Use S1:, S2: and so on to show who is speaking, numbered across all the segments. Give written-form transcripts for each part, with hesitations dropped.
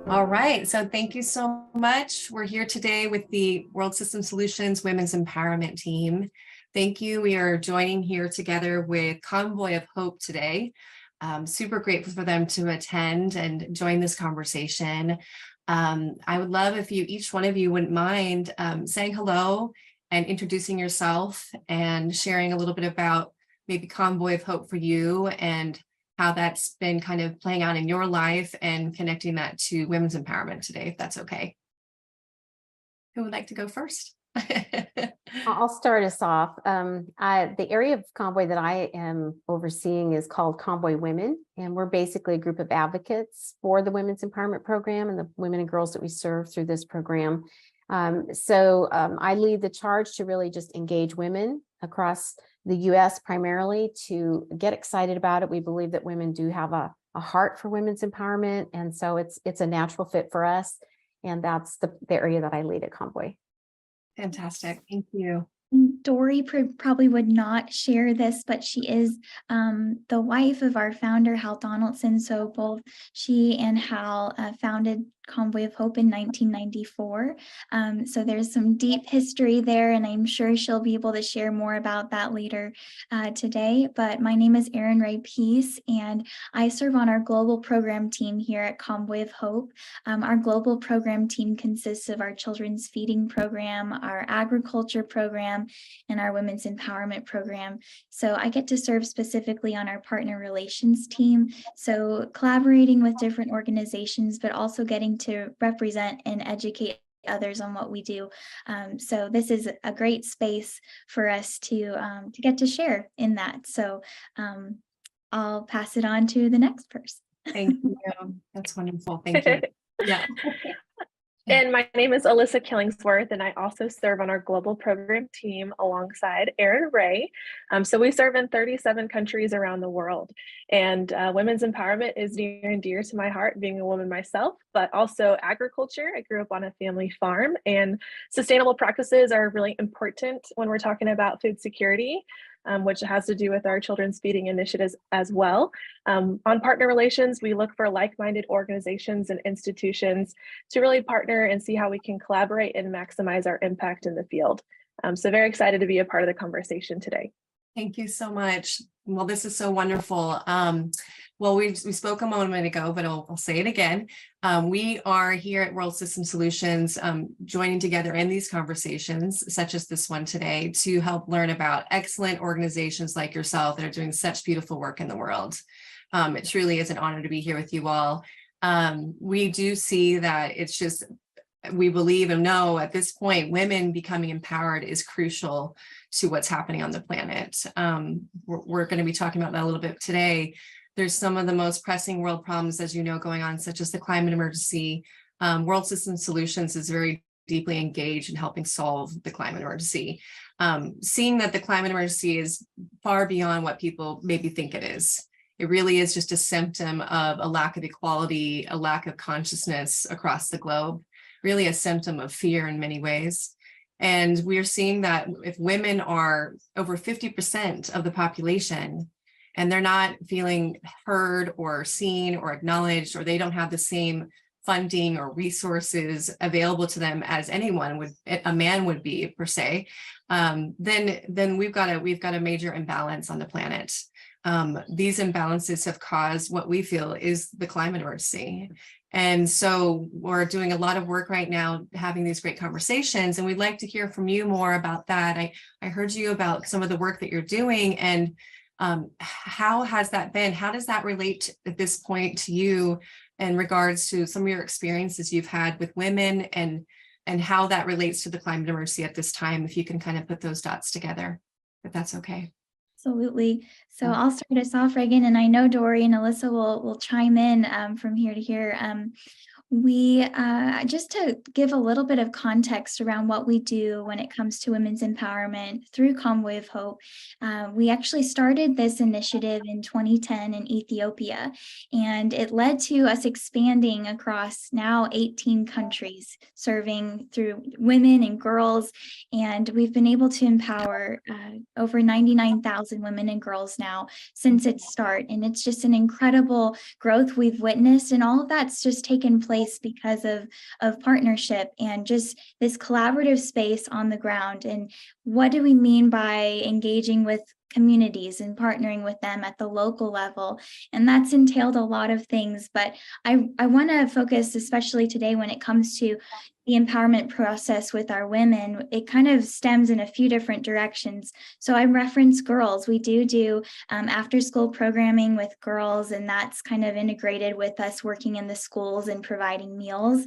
S1: All right, so thank you so much. We're here today with the World System Solutions Women's Empowerment Team. Thank you. We are joining here together with Convoy of Hope today. Super grateful for them to attend and join this conversation. I would love if each one of you wouldn't mind saying hello and introducing yourself and sharing a little bit about maybe Convoy of Hope for you and how that's been kind of playing out in your life and connecting that to women's empowerment today, if that's okay. Who would like to go first?
S2: I'll start us off. The area of Convoy that I am overseeing is called Convoy Women, and we're basically a group of advocates for the Women's Empowerment Program and the women and girls that we serve through this program. I lead the charge to really just engage women across the U.S. primarily to get excited about it. We believe that women do have a heart for women's empowerment, and so it's a natural fit for us, and that's the area that I lead at Convoy.
S1: Fantastic. Thank you.
S3: Dory probably would not share this, but she is the wife of our founder, Hal Donaldson. So both she and Hal founded Convoy of Hope in 1994. So there's some deep history there, and I'm sure she'll be able to share more about that later today. But my name is Erin Ray Peace, and I serve on our global program team here at Convoy of Hope. Our global program team consists of our children's feeding program, our agriculture program, and our women's empowerment program. So I get to serve specifically on our partner relations team. So collaborating with different organizations, but also getting to represent and educate others on what we do. So this is a great space for us to get to share in that. So I'll pass it on to the next person.
S1: Thank you. That's wonderful. Thank you. Yeah.
S4: And my name is Alyssa Killingsworth, and I also serve on our global program team alongside Erin Ray. So we serve in 37 countries around the world, and women's empowerment is near and dear to my heart, being a woman myself, but also agriculture. I grew up on a family farm, and sustainable practices are really important when we're talking about food security. Which has to do with our children's feeding initiatives as well. On partner relations, we look for like-minded organizations and institutions to really partner and see how we can collaborate and maximize our impact in the field. So very excited to be a part of the conversation today.
S1: Thank you so much. Well, this is so wonderful. Well, we spoke a moment ago, but I'll say it again. We are here at World System Solutions joining together in these conversations, such as this one today, to help learn about excellent organizations like yourself that are doing such beautiful work in the world. It truly is an honor to be here with you all. We do see that it's just, we believe and know at this point, women becoming empowered is crucial to what's happening on the planet. We're going to be talking about that a little bit today. There's some of the most pressing world problems, as you know, going on, such as the climate emergency. World System Solutions is very deeply engaged in helping solve the climate emergency. Seeing that the climate emergency is far beyond what people maybe think it is. It really is just a symptom of a lack of equality, a lack of consciousness across the globe, really a symptom of fear in many ways. And we're seeing that if women are over 50% of the population and they're not feeling heard or seen or acknowledged, or they don't have the same funding or resources available to them as anyone would, a man would be per se, then we've got a major imbalance on the planet. These imbalances have caused what we feel is the climate emergency. And so we're doing a lot of work right now, having these great conversations, and we'd like to hear from you more about that. I heard you about some of the work that you're doing, and how has that been? How does that relate at this point to you in regards to some of your experiences you've had with women, and how that relates to the climate emergency at this time? If you can kind of put those dots together, if that's okay.
S3: Absolutely. So I'll start us off, Reagan, and I know Dory and Alyssa will chime in from here to here. We just to give a little bit of context around what we do when it comes to women's empowerment through Convoy of Hope. We actually started this initiative in 2010 in Ethiopia, and it led to us expanding across now 18 countries, serving through women and girls. And we've been able to empower over 99,000 women and girls now since its start. And it's just an incredible growth we've witnessed. And all of that's just taken place place because of partnership and just this collaborative space on the ground. And what do we mean by engaging with communities and partnering with them at the local level? And that's entailed a lot of things, but I want to focus, especially today when it comes to the empowerment process with our women. It kind of stems in a few different directions. So I reference girls. We do after school programming with girls, and that's kind of integrated with us working in the schools and providing meals.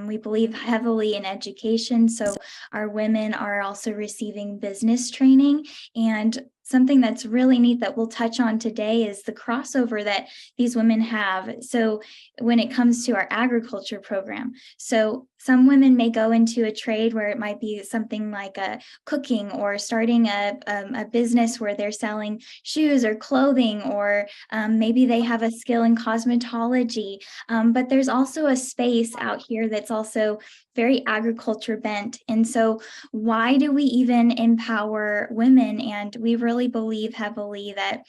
S3: We believe heavily in education. So our women are also receiving business training. And something that's really neat that we'll touch on today is the crossover that these women have. So when it comes to our agriculture program, so some women may go into a trade where it might be something like a cooking or starting a business where they're selling shoes or clothing, or maybe they have a skill in cosmetology. But there's also a space out here that's also very agriculture bent. And so why do we even empower women? And we really believe heavily that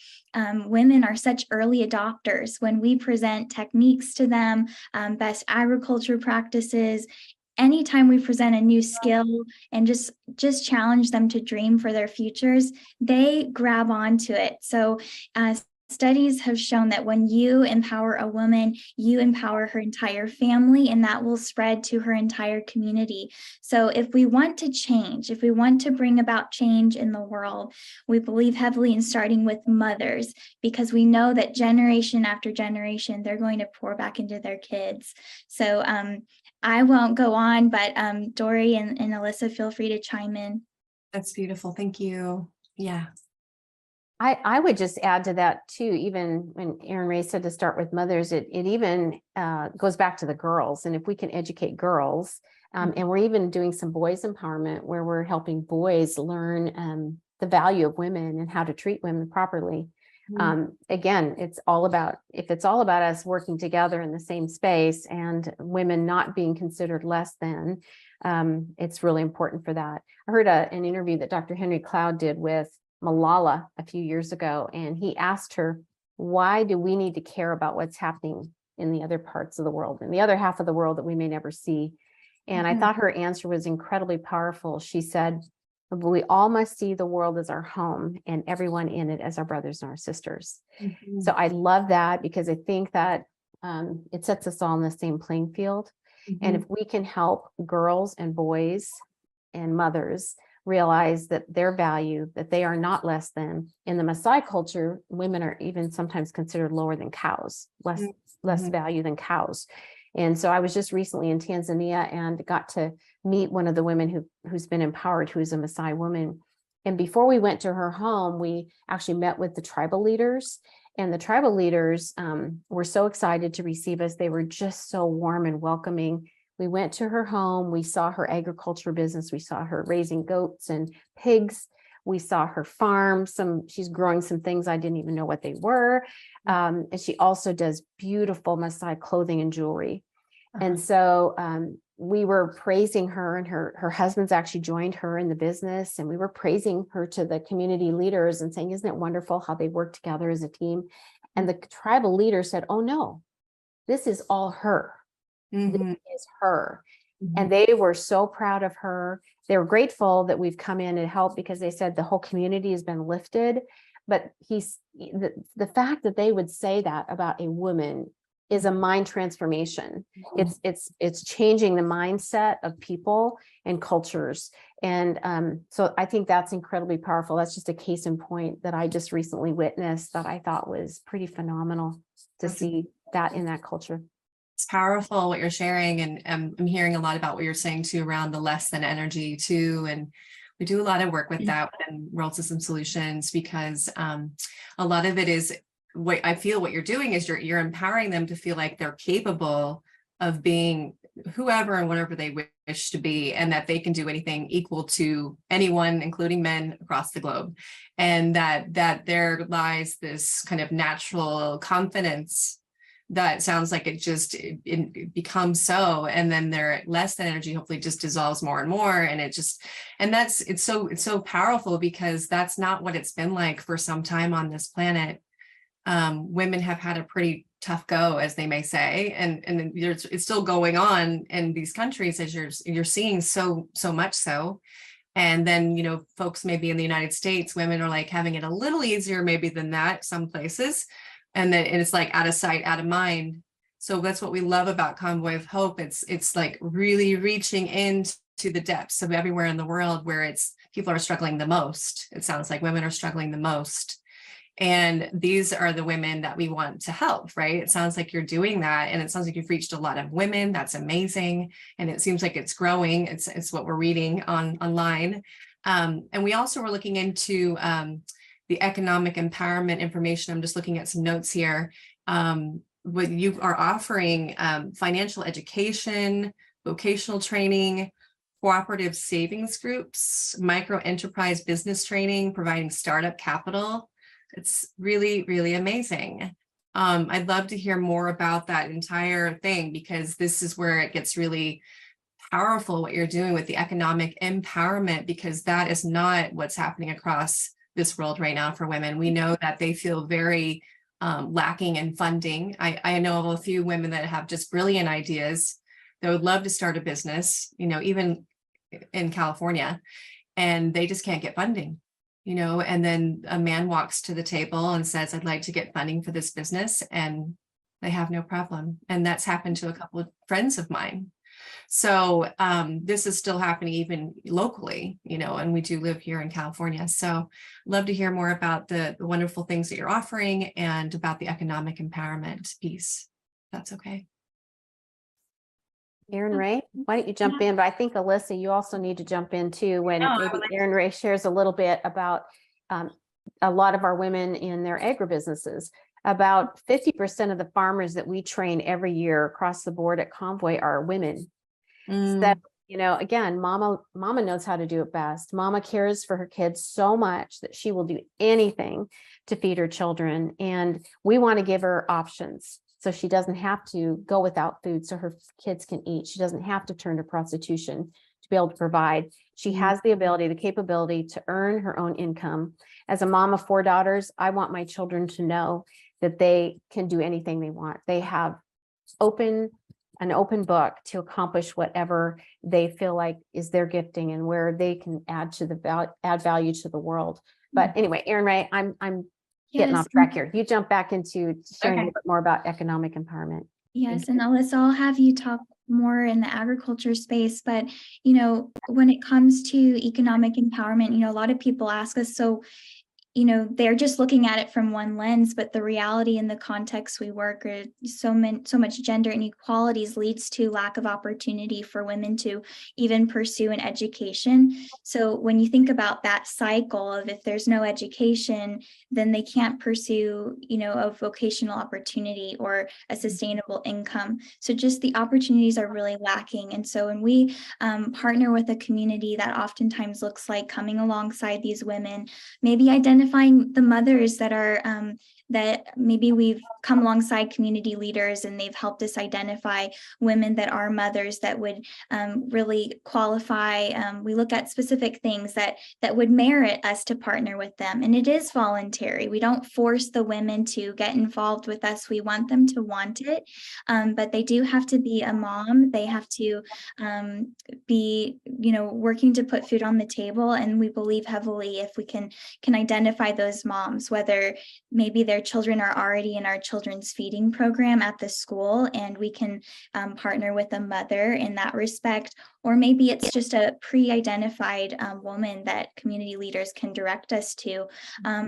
S3: women are such early adopters. When we present techniques to them, best agriculture practices, anytime we present a new skill and just challenge them to dream for their futures, they grab onto it. So studies have shown that when you empower a woman, you empower her entire family, and that will spread to her entire community. So if we want to change, if we want to bring about change in the world, we believe heavily in starting with mothers, because we know that generation after generation, they're going to pour back into their kids. So I won't go on, but Dory and Alyssa, feel free to chime in.
S1: That's beautiful. Thank you. Yeah.
S2: I would just add to that too, even when Erin Ray said to start with mothers, it even goes back to the girls. And if we can educate girls, and we're even doing some boys empowerment where we're helping boys learn the value of women and how to treat women properly. Again, if it's all about us working together in the same space and women not being considered less than, it's really important for that. I heard an interview that Dr. Henry Cloud did with Malala a few years ago, and he asked her, why do we need to care about what's happening in the other parts of the world, in the other half of the world that we may never see? And I thought her answer was incredibly powerful. She said, we all must see the world as our home and everyone in it as our brothers and our sisters. So I love that, because I think that it sets us all in the same playing field. And if we can help girls and boys and mothers realize that their value, that they are not less than. In the Maasai culture, women are even sometimes considered lower than cows, less value than cows. And so I was just recently in Tanzania and got to meet one of the women who's been empowered, who's a Maasai woman. And before we went to her home, we actually met with the tribal leaders. And the tribal leaders were so excited to receive us. They were just so warm and welcoming. We went to her home. We saw her agriculture business. We saw her raising goats and pigs. We saw her farm. She's growing some things I didn't even know what they were. And she also does beautiful Maasai clothing and jewelry. And so we were praising her, and her husband's actually joined her in the business. And we were praising her to the community leaders and saying, isn't it wonderful how they work together as a team? And the tribal leader said, oh no, this is all her. This is her. And they were so proud of her. They were grateful that we've come in and helped, because they said the whole community has been lifted. But the fact that they would say that about a woman is a mind transformation. It's changing the mindset of people and cultures. And so I think that's incredibly powerful. That's just a case in point that I just recently witnessed that I thought was pretty phenomenal to see that in that culture.
S1: It's powerful what you're sharing, and I'm hearing a lot about what you're saying too around the less than energy too. And we do a lot of work with that in World System Solutions, because a lot of it is what I feel what you're doing is you're empowering them to feel like they're capable of being whoever and whatever they wish to be, and that they can do anything equal to anyone, including men across the globe. And that there lies this kind of natural confidence that sounds like it becomes so, and then their less than energy hopefully just dissolves more and more. And it's so powerful, because that's not what it's been like for some time on this planet. Women have had a pretty tough go, as they may say, and it's still going on in these countries, as you're seeing so much so. And then, folks maybe in the United States, women are like having it a little easier maybe than that some places, and it's like out of sight, out of mind. So that's what we love about Convoy of Hope. It's like really reaching into the depths of everywhere in the world where people are struggling the most. It sounds like women are struggling the most. And these are the women that we want to help, right? It sounds like you're doing that. And it sounds like you've reached a lot of women. That's amazing. And it seems like it's growing. It's what we're reading online. And we also were looking into the economic empowerment information. I'm just looking at some notes here. What you are offering, financial education, vocational training, cooperative savings groups, micro enterprise business training, providing startup capital. It's really, really amazing. I'd love to hear more about that entire thing, because this is where it gets really powerful, what you're doing with the economic empowerment, because that is not what's happening across this world right now for women. We know that they feel very lacking in funding. I know of a few women that have just brilliant ideas. They would love to start a business, even in California, and they just can't get funding. And then a man walks to the table and says, I'd like to get funding for this business, and they have no problem. And that's happened to a couple of friends of mine. So this is still happening even locally, and we do live here in California. So love to hear more about the wonderful things that you're offering and about the economic empowerment piece. That's okay.
S2: Erin Ray, why don't you jump in? But I think, Alyssa, you also need to jump in too when maybe Erin Ray shares a little bit about a lot of our women in their agribusinesses. About 50% of the farmers that we train every year across the board at Convoy are women. So, again, mama knows how to do it best. Mama cares for her kids so much that she will do anything to feed her children. And we want to give her options, so she doesn't have to go without food so her kids can eat. She doesn't have to turn to prostitution to be able to provide. She has the ability, the capability to earn her own income. As a mom of 4 daughters, I want my children to know that they can do anything they want. They have an open book to accomplish whatever they feel like is their gifting and where they can add value to the world. But anyway, Erin Ray, I'm getting off track here. You jump back into sharing a little bit more about economic empowerment.
S3: Yes, and Alyssa, I'll have you talk more in the agriculture space, but when it comes to economic empowerment, a lot of people ask us, so they're just looking at it from one lens, but the reality in the context we work are so much gender inequalities leads to lack of opportunity for women to even pursue an education. So when you think about that cycle of, if there's no education, then they can't pursue, a vocational opportunity or a sustainable income. So just the opportunities are really lacking. And so when we partner with a community, that oftentimes looks like coming alongside these women, maybe identifying the mothers that are that maybe we've come alongside community leaders and they've helped us identify women that are mothers that would really qualify. We look at specific things that would merit us to partner with them, and it is voluntary. We don't force the women to get involved with us. We want them to want it, but they do have to be a mom. They have to be working to put food on the table, and we believe heavily if we can identify those moms, whether maybe their children are already in our children's feeding program at the school, and we can partner with a mother in that respect, or maybe it's just a pre-identified woman that community leaders can direct us to.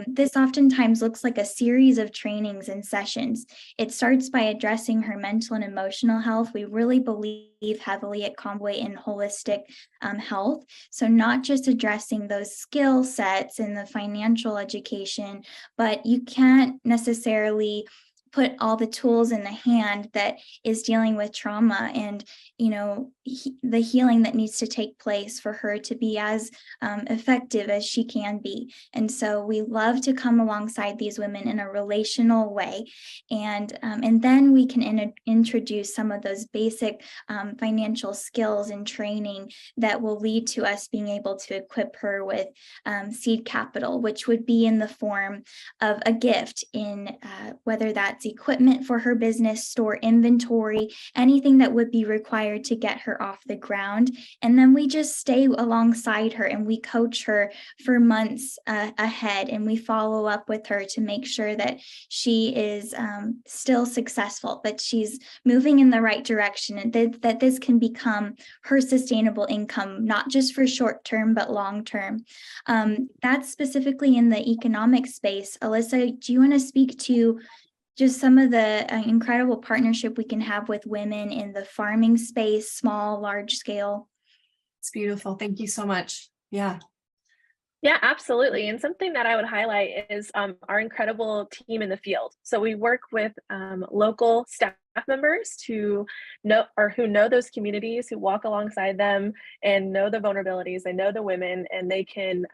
S3: This oftentimes looks like a series of trainings and sessions. It starts by addressing her mental and emotional health. We really believe heavily at Convoy in holistic health. So not just addressing those skill sets and the financial education, but you can't necessarily put all the tools in the hand that is dealing with trauma and the healing that needs to take place for her to be as effective as she can be. And so we love to come alongside these women in a relational way, and then we can introduce some of those basic financial skills and training that will lead to us being able to equip her with seed capital, which would be in the form of a gift, in whether that's equipment for her business, store inventory, anything that would be required to get her off the ground. And then we just stay alongside her and we coach her for months ahead, and we follow up with her to make sure that she is still successful, but she's moving in the right direction, and that this can become her sustainable income, not just for short term, but long term. That's specifically in the economic space. Alyssa, do you want to speak to just some of the incredible partnership we can have with women in the farming space, small, large scale?
S1: It's beautiful. Thank you so much. Yeah.
S4: Yeah, absolutely. And something that I would highlight is our incredible team in the field. So we work with local staff members who know those communities, who walk alongside them and know the vulnerabilities, they know the women, and they can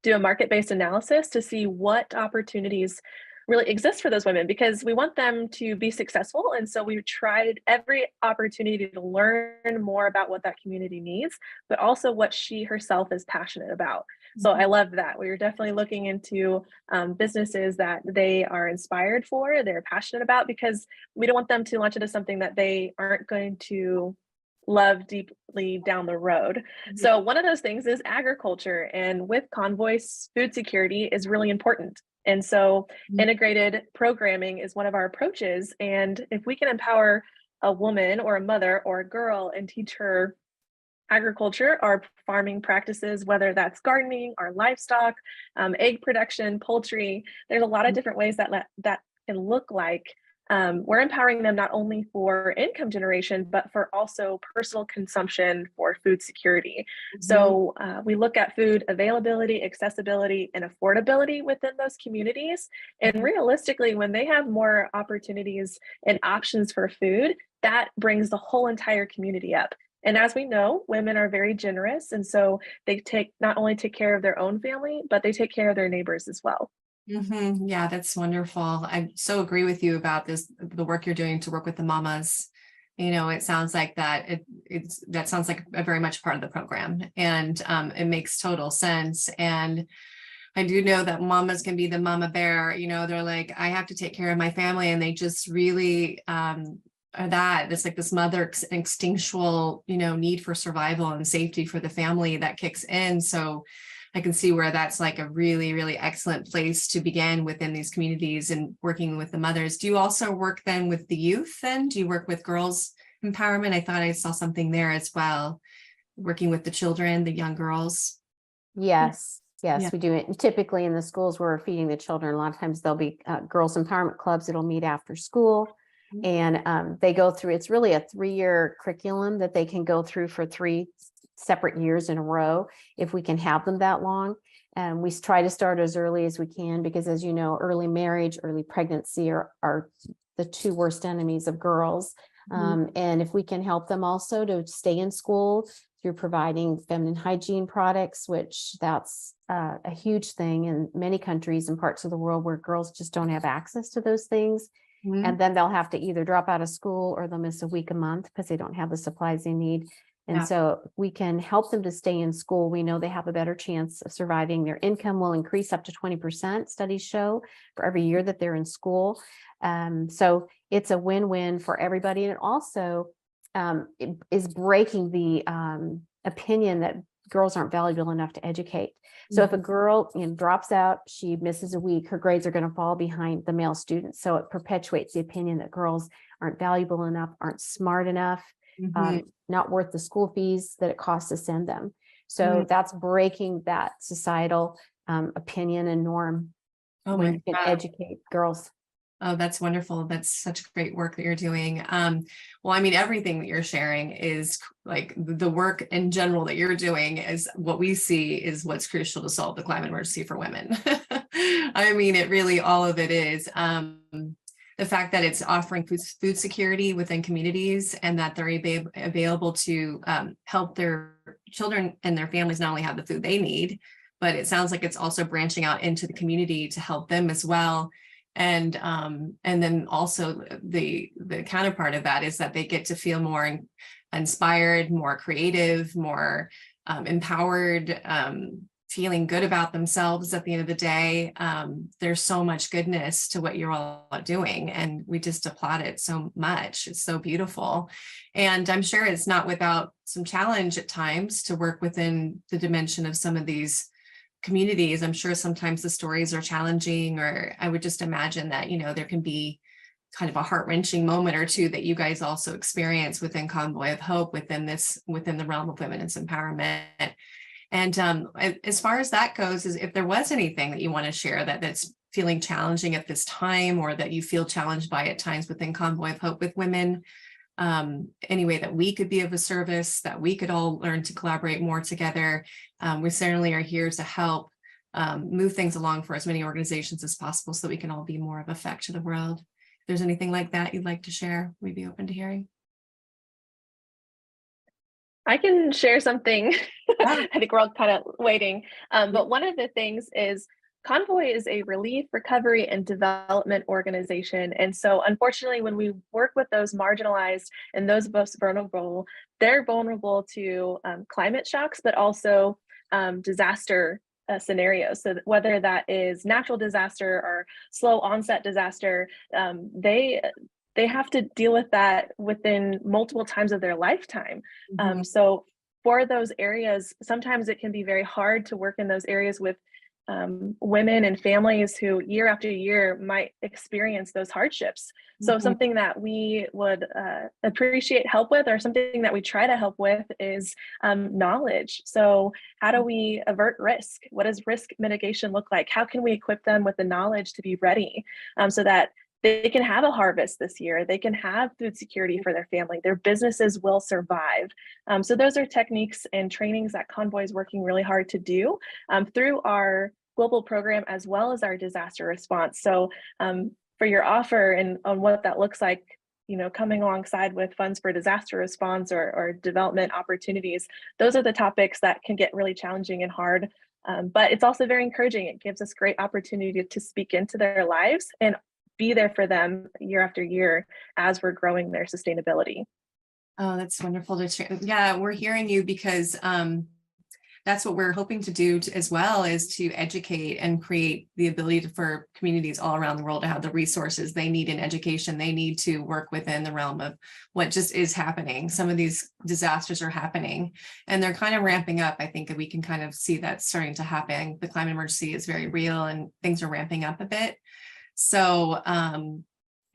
S4: do a market-based analysis to see what opportunities really exist for those women, because we want them to be successful. And so we've tried every opportunity to learn more about what that community needs, but also what she herself is passionate about. So I love that. We were definitely looking into businesses that they are inspired for, they're passionate about, because we don't want them to launch into something that they aren't going to love deeply down the road. So one of those things is agriculture, and with Convoy, food security is really important. And so integrated programming is one of our approaches. And if we can empower a woman or a mother or a girl and teach her agriculture or farming practices, whether that's gardening or livestock, egg production, poultry, there's a lot of different ways that can look like. We're empowering them not only for income generation, but for also personal consumption for food security. So we look at food availability, accessibility, and affordability within those communities. And realistically, when they have more opportunities and options for food, that brings the whole entire community up. And as we know, women are very generous. And so they not only take care of their own family, but they take care of their neighbors as well.
S1: Yeah, that's wonderful. I so agree with you about this, the work you're doing to work with the mamas. It sounds like that that sounds like a very much part of the program, and it makes total sense. And I do know that mamas can be the mama bear. They're like, I have to take care of my family, and they just really are that. It's like this mother instinctual, need for survival and safety for the family that kicks in. So I can see where that's like a really, really excellent place to begin within these communities and working with the mothers. Do you also work then with the youth then? Do you work with girls empowerment? I thought I saw something there as well, working with the children, the young girls.
S2: Yes,
S1: Yeah.
S2: we do it. And typically in the schools we're feeding the children, a lot of times there'll be girls empowerment clubs that'll meet after school. And they go through, it's really a 3-year curriculum that they can go through for 3 separate years in a row, if we can have them that long. And we try to start as early as we can, because as you know, early marriage, early pregnancy are the 2 worst enemies of girls. And if we can help them also to stay in school through providing feminine hygiene products, which that's a huge thing in many countries and parts of the world where girls just don't have access to those things. And then they'll have to either drop out of school or they'll miss a week, a month, because they don't have the supplies they need. And so we can help them to stay in school. We know they have a better chance of surviving. Their income will increase up to 20%, studies show, for every year that they're in school. So it's a win-win for everybody. And it also it is breaking the opinion that girls aren't valuable enough to educate. So if a girl drops out, she misses a week, her grades are going to fall behind the male students. So it perpetuates the opinion that girls aren't valuable enough, aren't smart enough, not worth the school fees that it costs to send them. So that's breaking that societal opinion and norm when you can educate girls.
S1: Oh, that's wonderful. That's such great work that you're doing. Well, I mean, everything that you're sharing is like the work in general that you're doing is what we see is what's crucial to solve the climate emergency for women. I mean, it really, all of it is. The fact that it's offering food security within communities and that they're available to help their children and their families not only have the food they need, but it sounds like it's also branching out into the community to help them as well. And then also the counterpart of that is that they get to feel more inspired, more creative, more empowered, feeling good about themselves at the end of the day. There's so much goodness to what you're all doing, and we just applaud it so much. It's so beautiful. And I'm sure it's not without some challenge at times to work within the dimension of some of these communities. I'm sure sometimes the stories are challenging, or I would just imagine that, there can be kind of a heart-wrenching moment or two that you guys also experience within Convoy of Hope, within the realm of women's empowerment. And as far as that goes, is if there was anything that you want to share that's feeling challenging at this time, or that you feel challenged by at times within Convoy of Hope with women, any way that we could be of a service, that we could all learn to collaborate more together. We certainly are here to help move things along for as many organizations as possible, so that we can all be more of effect to the world. If there's anything like that you'd like to share, we'd be open to hearing.
S4: I can share something.
S1: Yeah.
S4: I think we're all kind of waiting. But one of the things is Convoy is a relief, recovery, and development organization. And so unfortunately, when we work with those marginalized and those most vulnerable, they're vulnerable to climate shocks, but also disaster scenarios. So whether that is natural disaster or slow onset disaster, they have to deal with that within multiple times of their lifetime. So for those areas, sometimes it can be very hard to work in those areas with women and families who year after year might experience those hardships. So something that we would appreciate help with, or something that we try to help with, is knowledge. So how do we avert risk? What does risk mitigation look like? How can we equip them with the knowledge to be ready, so that they can have a harvest this year, they can have food security for their family, their businesses will survive. So those are techniques and trainings that Convoy is working really hard to do through our global program, as well as our disaster response. So for your offer and on what that looks like, coming alongside with funds for disaster response or development opportunities, those are the topics that can get really challenging and hard. But it's also very encouraging. It gives us great opportunity to speak into their lives and be there for them year after year as we're growing their sustainability.
S1: Oh, that's wonderful to share. Yeah, we're hearing you, because that's what we're hoping to do as well, is to educate and create the ability for communities all around the world to have the resources they need in education. They need to work within the realm of what just is happening. Some of these disasters are happening, and they're kind of ramping up. I think that we can kind of see that starting to happen. The climate emergency is very real, and things are ramping up a bit. So,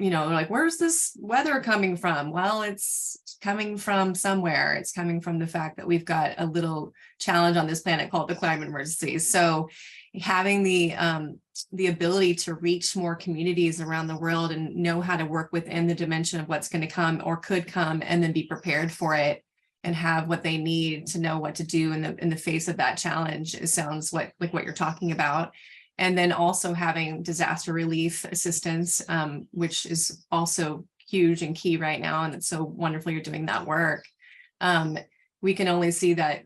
S1: like, where's this weather coming from? Well, it's coming from somewhere. It's coming from the fact that we've got a little challenge on this planet called the climate emergency. So having the ability to reach more communities around the world and know how to work within the dimension of what's going to come or could come, and then be prepared for it and have what they need to know what to do in the face of that challenge, it sounds like what you're talking about. And then also having disaster relief assistance, which is also huge and key right now. And it's so wonderful you're doing that work. We can only see that,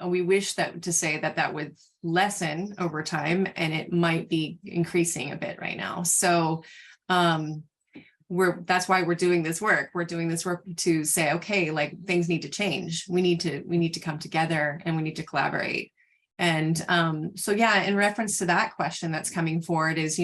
S1: we wish that to say that would lessen over time, and it might be increasing a bit right now. So that's why we're doing this work. We're doing this work to say, okay, like, things need to change. We need to come together, and we need to collaborate. And so, yeah, in reference to that question that's coming forward is,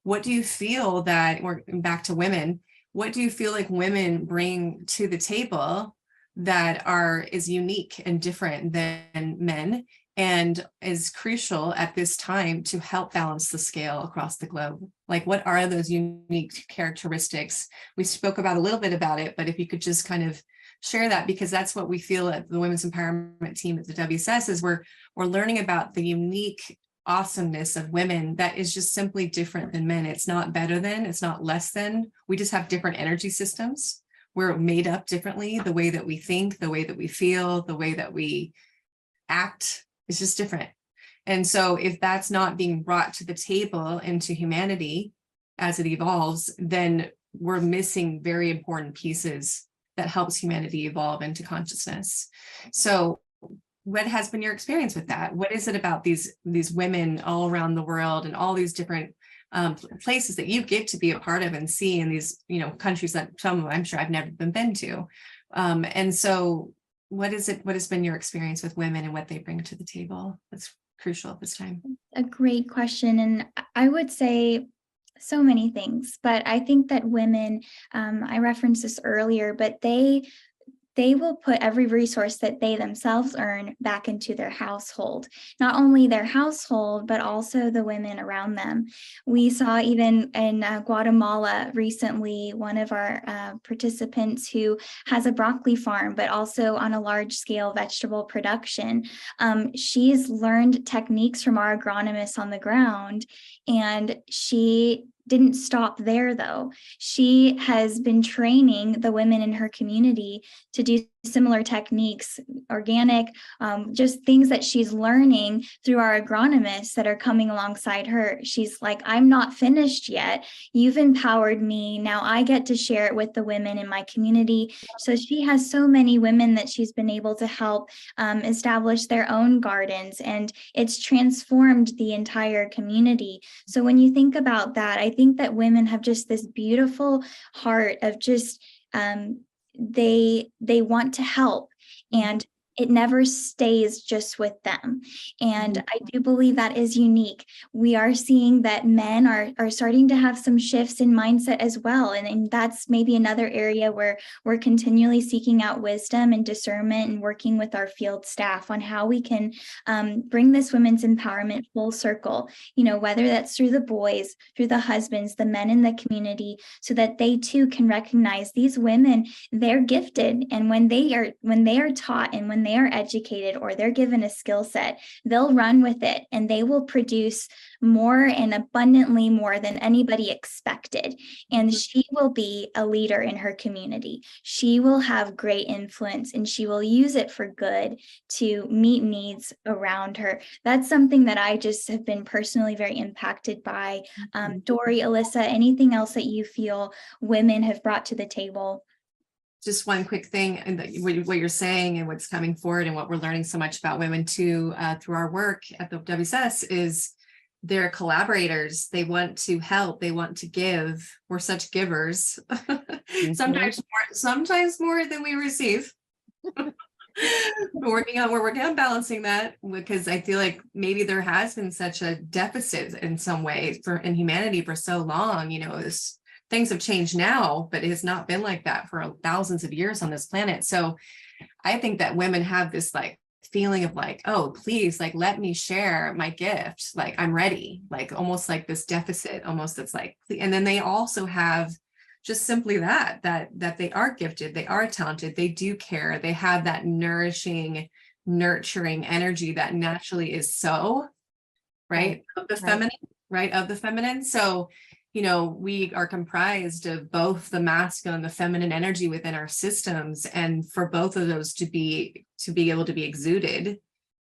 S1: what do you feel that, we're back to women, what do you feel like women bring to the table that is unique and different than men, and is crucial at this time to help balance the scale across the globe? Like, what are those unique characteristics? We spoke about a little bit about it, but if you could just kind of share that, because that's what we feel at the Women's Empowerment team at the WSS, is we're learning about the unique awesomeness of women that is just simply different than men. It's not better than, it's not less than. We just have different energy systems. We're made up differently. The way that we think, the way that we feel, the way that we act is just different. And so if that's not being brought to the table into humanity as it evolves, then we're missing very important pieces that helps humanity evolve into consciousness. So what has been your experience with that? What is it about these women all around the world and all these different places that you get to be a part of and see in these, countries that some I'm sure I've never been to? And so what has been your experience with women and what they bring to the table? That's crucial at this time?
S3: A great question. And I would say so many things, but I think that women, I referenced this earlier, but they will put every resource that they themselves earn back into their household, not only their household, but also the women around them. We saw even in Guatemala recently, one of our participants who has a broccoli farm, but also on a large scale vegetable production. She's learned techniques from our agronomists on the ground, and she didn't stop there though. She has been training the women in her community to do similar techniques, organic, just things that she's learning through our agronomists that are coming alongside her. She's like, I'm not finished yet. You've empowered me. Now I get to share it with the women in my community. So she has so many women that she's been able to help establish their own gardens, and it's transformed the entire community. So when you think about that, I think that women have just this beautiful heart of just they want to help, and it never stays just with them. And I do believe that is unique. We are seeing that men are starting to have some shifts in mindset as well. And that's maybe another area where we're continually seeking out wisdom and discernment and working with our field staff on how we can bring this women's empowerment full circle, whether that's through the boys, through the husbands, the men in the community, so that they too can recognize these women, they're gifted. And when they are taught and when they are educated, or they're given a skill set, they'll run with it and they will produce more and abundantly more than anybody expected. And she will be a leader in her community. She will have great influence, and she will use it for good to meet needs around her. That's something that I just have been personally very impacted by. Dory, Alyssa, anything else that you feel women have brought to the table?
S1: Just one quick thing, and what you're saying and what's coming forward and what we're learning so much about women too through our work at the WSS is they're collaborators. They want to help. They want to give. We're such givers. Sometimes more than we receive. We're working on balancing that, because I feel like maybe there has been such a deficit in some way in humanity for so long. Things have changed now, but it has not been like that for thousands of years on this planet. So I think that women have this feeling of oh, please, let me share my gift. I'm ready, almost like this deficit, almost that's and then they also have just simply that they are gifted, they are talented, they do care, they have that nourishing, nurturing energy that naturally is so, right, of the feminine, right, of the feminine. So we are comprised of both the masculine and the feminine energy within our systems, and for both of those to be able to be exuded.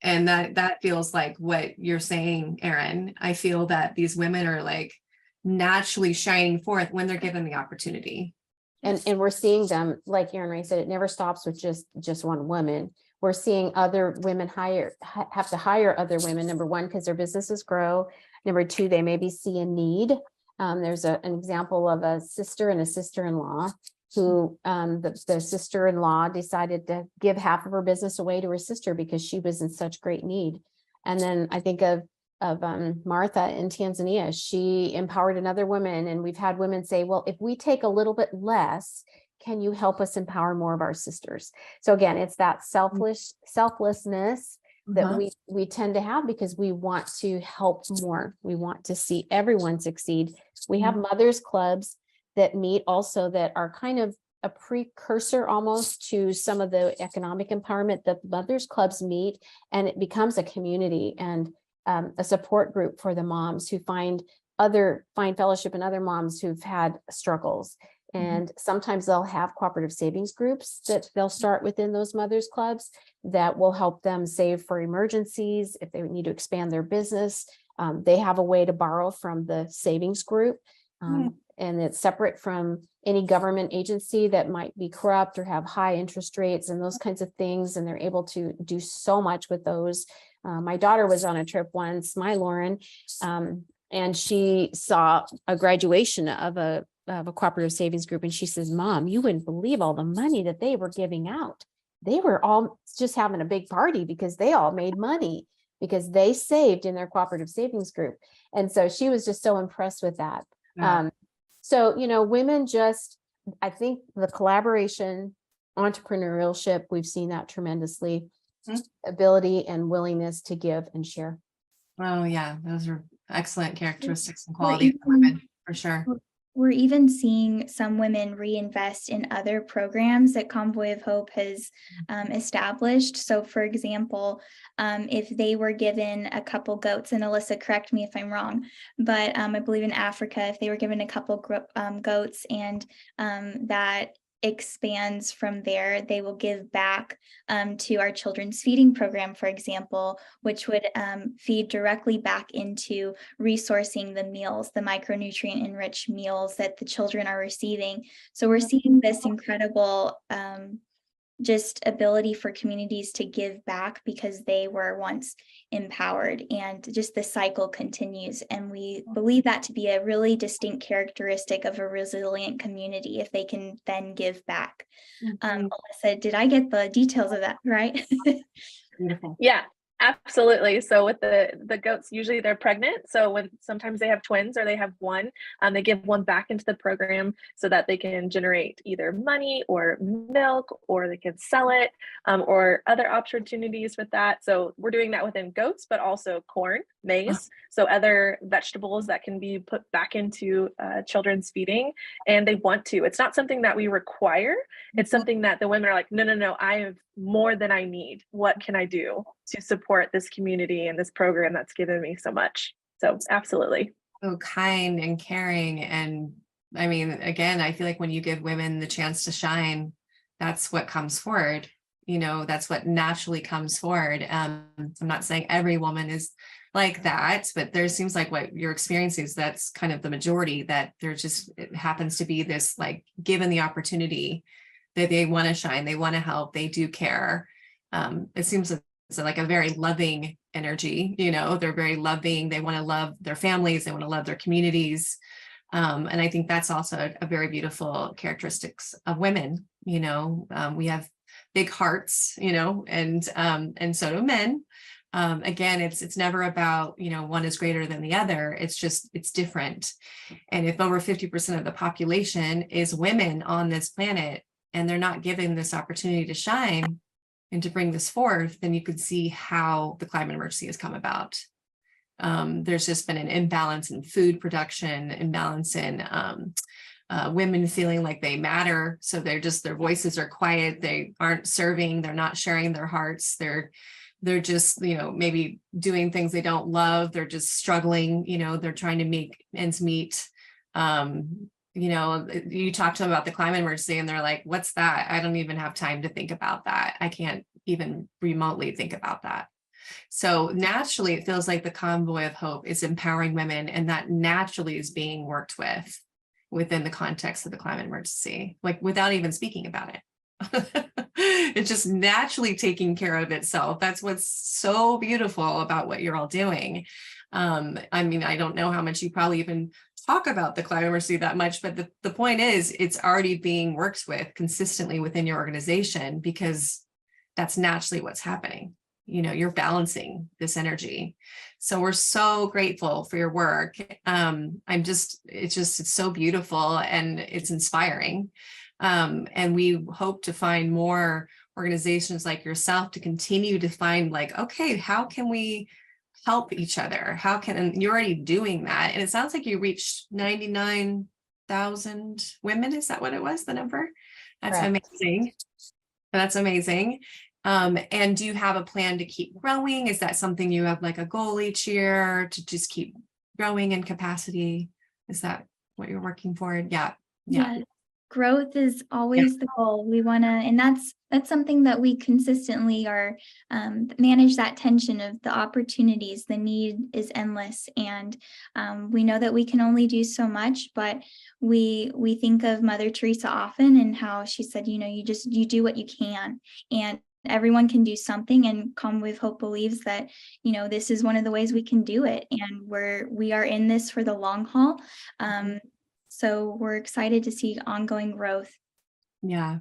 S1: And that feels like what you're saying, Erin. I feel that these women are naturally shining forth when they're given the opportunity.
S2: And we're seeing them, like Erin Ray said, it never stops with just one woman. We're seeing other women have to hire other women. Number one, because their businesses grow. Number two, they maybe see a need. There's an example of a sister and a sister-in-law who the sister-in-law decided to give half of her business away to her sister because she was in such great need. And then I think of Martha in Tanzania. She empowered another woman, and we've had women say, well, if we take a little bit less, can you help us empower more of our sisters? So again, it's that selflessness that we tend to have, because we want to help more. We want to see everyone succeed. We have mothers clubs that meet also, that are kind of a precursor almost to some of the economic empowerment that mothers clubs meet, and it becomes a community and a support group for the moms who find fellowship in other moms who've had struggles. And sometimes they'll have cooperative savings groups that they'll start within those mothers clubs that will help them save for emergencies. If they need to expand their business, they have a way to borrow from the savings group. And it's separate from any government agency that might be corrupt or have high interest rates and those kinds of things. And they're able to do so much with those. My daughter was on a trip once, Lauren, and she saw a graduation of a cooperative savings group. And she says, Mom, you wouldn't believe all the money that they were giving out. They were all just having a big party because they all made money. because they saved in their cooperative savings group. And so she was just so impressed with that.
S1: Yeah.
S2: So, women just, I think the collaboration, entrepreneurship, we've seen that tremendously, ability and willingness to give and share.
S1: Oh yeah, those are excellent characteristics and
S3: Or
S1: qualities of
S3: even-
S1: women, for sure.
S3: We're even seeing some women reinvest in other programs that Convoy of Hope has established. So for example, if they were given a couple goats, and Alyssa, correct me if I'm wrong, but I believe in Africa, if they were given a couple goats and that expands from there, they will give back to our children's feeding program, for example, which would feed directly back into resourcing the meals, the micronutrient enriched meals that the children are receiving. So we're seeing this incredible just ability for communities to give back because they were once empowered, and just the cycle continues. And we believe that to be a really distinct characteristic of a resilient community if they can then give back. Alyssa, did I get the details of that right?
S1: Beautiful.
S4: Yeah, absolutely. So with the goats, usually they're pregnant. So when sometimes they have twins or they have one, they give one back into the program so that they can generate either money or milk, or they can sell it, or other opportunities with that. So we're doing that within goats, but also corn, maize, so other vegetables that can be put back into children's feeding. And they want to. It's not something that we require. It's something that the women are like, no, I have more than I need. What can I do to support this community and this program that's given me so much? So absolutely.
S1: So kind and caring. And I mean, again, I feel like when you give women the chance to shine, that's what comes forward. That's what naturally comes forward. I'm not saying every woman is like that, but there seems like what you're experiencing is that's kind of the majority, that it happens to be this, like, given the opportunity that they want to shine, they want to help, they do care. It seems like a very loving energy, they're very loving, they want to love their families, they want to love their communities. And I think that's also a very beautiful characteristics of women. We have big hearts, and so do men. Again, it's never about, one is greater than the other. It's different. And if over 50% of the population is women on this planet, and they're not given this opportunity to shine and to bring this forth, then you could see how the climate emergency has come about. There's just been an imbalance in food production, imbalance in women feeling like they matter. So their voices are quiet. They aren't serving. They're not sharing their hearts. They're just, maybe doing things they don't love. They're just struggling. They're trying to make ends meet. You talk to them about the climate emergency and they're like, what's that? I don't even have time to think about that. I can't even remotely think about that. So naturally, it feels like the Convoy of Hope is empowering women, and that naturally is being worked with within the context of the climate emergency, like without even speaking about it. It's just naturally taking care of itself. That's what's so beautiful about what you're all doing. I mean, I don't know how much you probably even talk about the climate emergency that much, but the point is it's already being worked with consistently within your organization, because that's naturally what's happening. You're balancing this energy. So we're so grateful for your work. It's so beautiful and it's inspiring. And we hope to find more organizations like yourself to continue to find, like, okay, how can we help each other? And you're already doing that. And it sounds like you reached 99,000 women. Is that what it was, the number? That's
S2: Correct.
S1: amazing. That's amazing. And do you have a plan to keep growing? Is that something you have, like a goal each year to just keep growing in capacity? Is that what you're working for? Yeah.
S3: Growth is always the goal. We want to, and that's something that we consistently are manage that tension of the opportunities. The need is endless, and we know that we can only do so much. But we think of Mother Teresa often, and how she said, you do what you can, and everyone can do something. And Convoy of Hope believes that this is one of the ways we can do it, and we are in this for the long haul. So we're excited to see ongoing growth.
S1: Yeah.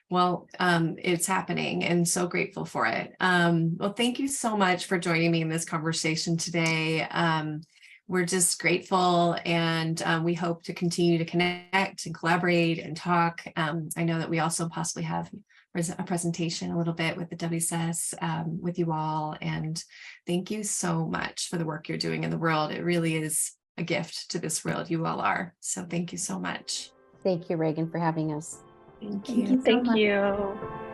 S1: well, it's happening, and so grateful for it. Well, thank you so much for joining me in this conversation today. We're just grateful, and we hope to continue to connect and collaborate and talk. I know that we also possibly have a presentation a little bit with the WSS with you all, and thank you so much for the work you're doing in the world. It really is a gift to this world, you all are. So thank you so much.
S2: Thank you, Reagan, for having us.
S1: Thank
S3: Thank
S1: you.
S3: you so
S4: Thank
S3: much.
S4: you.